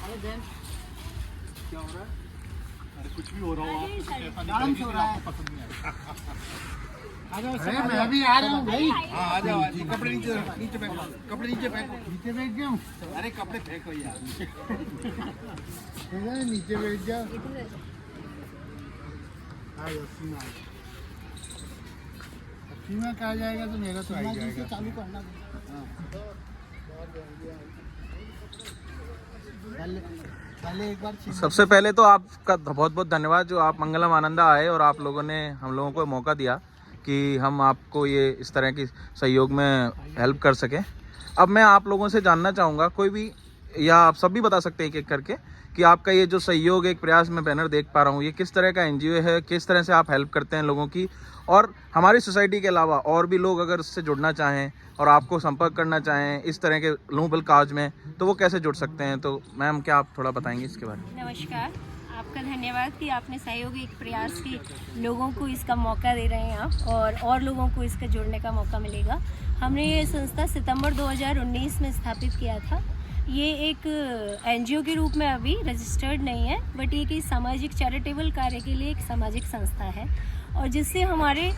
क्या हो रहा है? अरे कुछ भी हो रहा हो, आपको कुछ ऐसा नहीं चाहिए, आपको पसंद नहीं आएगा। अरे मैं भी आ रहा हूँ भाई। हाँ आ जाओ, कपड़े नीचे नीचे फेंको, कपड़े नीचे फेंको। नीचे बैठ गया हूँ। अरे कपड़े फेंको यार। नीचे बैठ जाओ। सीमा कहा जाएगा तो मेरा तो आ ही जाएगा। चालू करना पहले एक बार। सबसे पहले तो आपका बहुत बहुत धन्यवाद जो आप मंगलम आनंदा आए और आप लोगों ने हम लोगों को मौका दिया कि हम आपको ये इस तरह की सहयोग में हेल्प कर सकें। अब मैं आप लोगों से जानना चाहूँगा, कोई भी या आप सब भी बता सकते हैं एक एक करके कि आपका ये जो सहयोग एक प्रयास में बैनर देख पा रहा हूँ, ये किस तरह का एनजीओ है, किस तरह से आप हेल्प करते हैं लोगों की, और हमारी सोसाइटी के अलावा और भी लोग अगर इससे जुड़ना चाहें और आपको संपर्क करना चाहें इस तरह के नोबल काज में, तो वो कैसे जुड़ सकते हैं? तो मैम क्या आप थोड़ा बताएंगे इसके बारे में? नमस्कार, आपका धन्यवाद कि आपने सहयोग एक प्रयास के लोगों को इसका मौका दे रहे हैं आप, और लोगों को इसका जुड़ने का मौका मिलेगा। हमने ये संस्था सितंबर 2019 में स्थापित किया था। ये एक एनजीओ के रूप में अभी रजिस्टर्ड नहीं है, बट ये कि सामाजिक चैरिटेबल कार्य के लिए एक सामाजिक संस्था है, और जिससे हमारे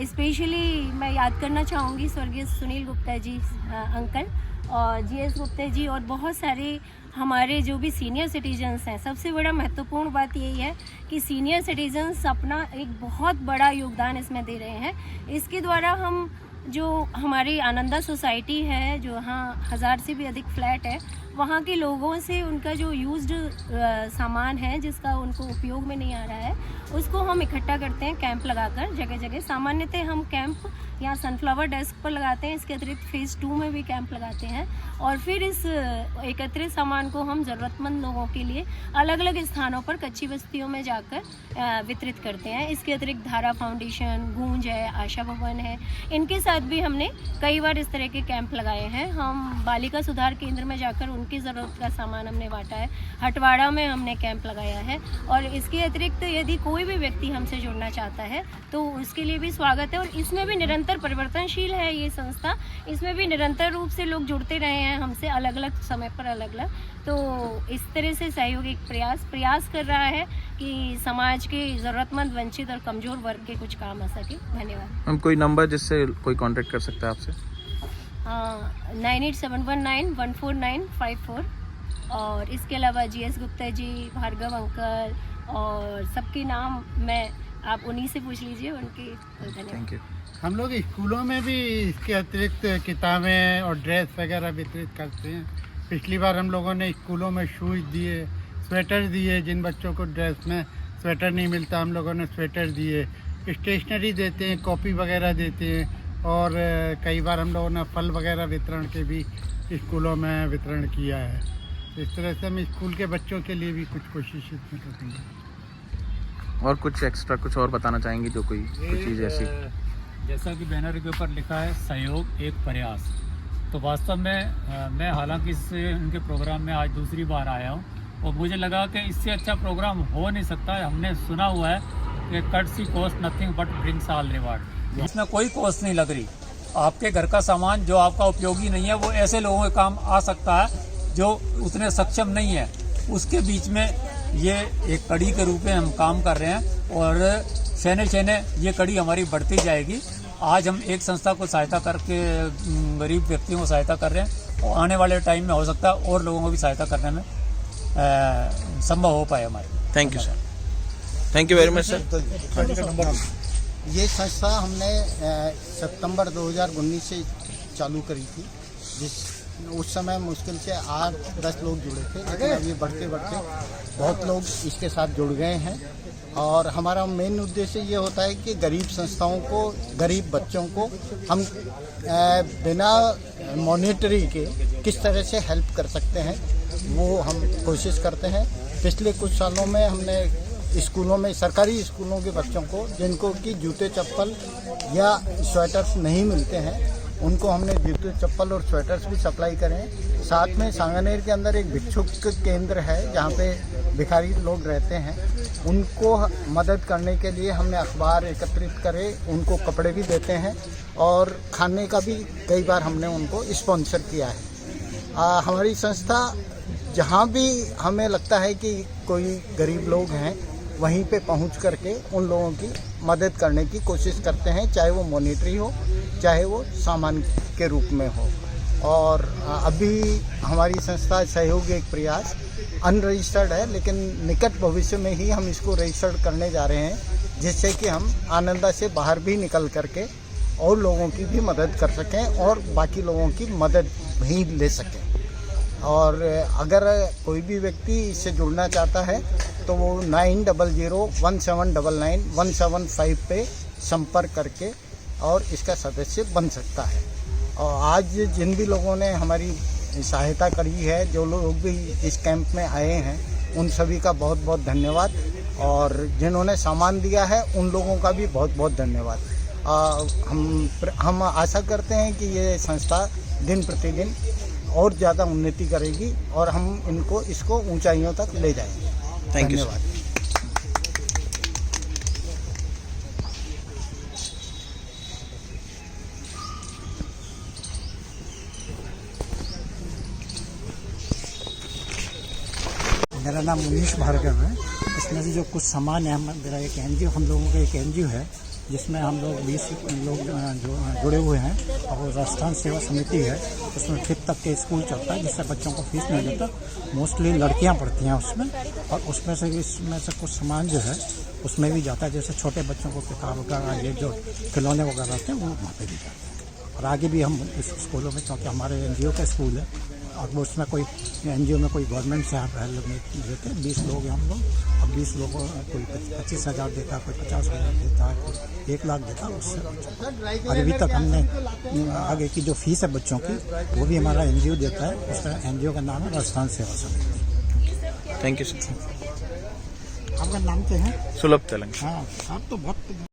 स्पेशली मैं याद करना चाहूँगी स्वर्गीय सुनील गुप्ता जी अंकल और जीएस गुप्ता जी और बहुत सारे हमारे जो भी सीनियर सिटीजन्स हैं। सबसे बड़ा महत्वपूर्ण बात यही है कि सीनियर सिटीजन्स अपना एक बहुत बड़ा योगदान इसमें दे रहे हैं। इसके द्वारा हम जो हमारी आनंदा सोसाइटी है, जो यहाँ 1000 से भी अधिक फ्लैट है, वहाँ के लोगों से उनका जो यूज्ड सामान है जिसका उनको उपयोग में नहीं आ रहा है, उसको हम इकट्ठा करते हैं कैंप लगाकर जगह जगह। सामान्यतः हम कैंप यहाँ सनफ्लावर डेस्क पर लगाते हैं, इसके अतिरिक्त फेज़ 2 में भी कैंप लगाते हैं, और फिर इस एकत्रित सामान को हम ज़रूरतमंद लोगों के लिए अलग अलग स्थानों पर कच्ची बस्तियों में जाकर वितरित करते हैं। इसके अतिरिक्त धारा फाउंडेशन, गूंज है, आशा भवन है, इनके साथ भी हमने कई बार इस तरह के कैंप लगाए हैं। हम बालिका सुधार केंद्र में जाकर उनकी ज़रूरत का सामान हमने बांटा है, हटवाड़ा में हमने कैंप लगाया है, और इसके अतिरिक्त यदि कोई भी व्यक्ति हमसे जुड़ना चाहता है तो उसके लिए भी स्वागत है। और इसमें भी निरंतर परिवर्तनशील है ये संस्था, इसमें भी निरंतर रूप से लोग जुड़ते रहे हैं हमसे अलग अलग समय पर अलग अलग। तो इस तरह से सहयोग एक प्रयास कर रहा है कि समाज के ज़रूरतमंद, वंचित और कमज़ोर वर्ग के कुछ काम आ सके। धन्यवाद। हम कोई नंबर जिससे कोई कांटेक्ट कर सकता है आपसे? 9871914954, और इसके अलावा जीएस गुप्ता जी, भार्गव अंकल और सबके नाम मैं आप उन्हीं से पूछ लीजिए उनके। धन्यवाद। Thank you. हम लोग स्कूलों में भी इसके अतिरिक्त किताबें और ड्रेस वगैरह वितरित करते हैं। पिछली बार हम लोगों ने स्कूलों में शूज़ दिए, स्वेटर दिए, जिन बच्चों को ड्रेस में स्वेटर नहीं मिलता हम लोगों ने स्वेटर दिए, स्टेशनरी देते हैं, कॉपी वगैरह देते हैं, और कई बार हम लोगों ने फल वगैरह वितरण के भी स्कूलों में वितरण किया है। इस तरह से हम स्कूल के बच्चों के लिए भी कुछ कोशिश इसमें करेंगे। और कुछ एक्स्ट्रा कुछ और बताना चाहेंगे जो कोई चीज़ ऐसी? जैसा कि बैनर के ऊपर लिखा है सहयोग एक प्रयास, तो वास्तव में मैं हालांकि इससे उनके प्रोग्राम में आज दूसरी बार आया हूं, और मुझे लगा कि इससे अच्छा प्रोग्राम हो नहीं सकता है। हमने सुना हुआ है कि courtesy cost nothing but brings all reward, इसमें कोई कॉस्ट नहीं लग रही। आपके घर का सामान जो आपका उपयोगी नहीं है वो ऐसे लोगों के काम आ सकता है जो उतने सक्षम नहीं है, उसके बीच में ये एक कड़ी के रूप में हम काम कर रहे हैं, और शहने ये कड़ी हमारी बढ़ती जाएगी। आज हम एक संस्था को सहायता करके गरीब व्यक्तियों को सहायता कर रहे हैं, और आने वाले टाइम में हो सकता है और लोगों को भी सहायता करने में संभव हो पाए हमारे। Thank you sir, thank you very much sir. ये संस्था हमने सितंबर 2019 से चालू करी थी, उस समय मुश्किल से 8-10 लोग जुड़े थे, लेकिन अभी बढ़ते बढ़ते बहुत लोग इसके साथ जुड़ गए हैं। और हमारा मेन उद्देश्य ये होता है कि गरीब संस्थाओं को, गरीब बच्चों को हम बिना मॉनिटरी के किस तरह से हेल्प कर सकते हैं वो हम कोशिश करते हैं। पिछले कुछ सालों में हमने स्कूलों में, सरकारी स्कूलों के बच्चों को जिनको कि जूते चप्पल या स्वेटर्स नहीं मिलते हैं, उनको हमने जूते चप्पल और स्वेटर्स भी सप्लाई करें। साथ में सांगानेर के अंदर एक भिक्षुक केंद्र है जहाँ पे भिखारी लोग रहते हैं, उनको मदद करने के लिए हमने अखबार एकत्रित करे, उनको कपड़े भी देते हैं, और खाने का भी कई बार हमने उनको स्पॉन्सर किया है। हमारी संस्था जहाँ भी हमें लगता है कि कोई गरीब लोग हैं वहीं पे पहुंच करके उन लोगों की मदद करने की कोशिश करते हैं, चाहे वो मॉनेटरी हो चाहे वो सामान के रूप में हो। और अभी हमारी संस्था सहयोग एक प्रयास अनरजिस्टर्ड है, लेकिन निकट भविष्य में ही हम इसको रजिस्टर्ड करने जा रहे हैं, जिससे कि हम आनंदा से बाहर भी निकल करके और लोगों की भी मदद कर सकें और बाकी लोगों की मदद भी ले सकें। और अगर कोई भी व्यक्ति इससे जुड़ना चाहता है तो वो 9001799175 पे संपर्क करके और इसका सदस्य बन सकता है। और आज जिन भी लोगों ने हमारी सहायता करी है, जो लोग भी इस कैंप में आए हैं, उन सभी का बहुत बहुत धन्यवाद। और जिन्होंने सामान दिया है उन लोगों का भी बहुत बहुत धन्यवाद। हम आशा करते हैं कि ये संस्था दिन प्रतिदिन और ज़्यादा उन्नति करेगी और हम इसको ऊंचाइयों तक ले जाएंगे। Thank you. धन्यवाद। मेरा नाम मुनीश भार्गव है। इसमें से जो कुछ सामान है, मेरा एक एनजीओ, हम लोगों का एक एनजीओ है जिसमें हम लोग 20 लोग जो जुड़े हुए हैं, और राजस्थान सेवा समिति है, उसमें 5th तक के स्कूल चलता है जिससे बच्चों को फीस नहीं देता। मोस्टली लड़कियां पढ़ती हैं उसमें, और इसमें से कुछ सामान जो है उसमें भी जाता है, जैसे छोटे बच्चों को किताब वगैरह, ये जो खिलौने वगैरह आते हैं वो वहाँ पर भी जाते हैं। और आगे भी हम इस स्कूलों में, क्योंकि हमारे एनजीओ का स्कूल है और वो उसमें कोई एनजीओ में कोई गवर्नमेंट से आप हेल्प नहीं देते। 20 लोग हैं हम लोग, और 20 लोगों को कोई 25,000 देता है, कोई 50,000 देता है, कोई 1 लाख देता है। उससे और अभी तक हमने आगे की जो फीस है बच्चों की वो भी हमारा एनजीओ देता है। उसका एनजीओ का नाम है राजस्थान सेवा समिति। Thank you sir. आपका नाम क्या है? सुलभ तेलंग। हाँ, आप तो बहुत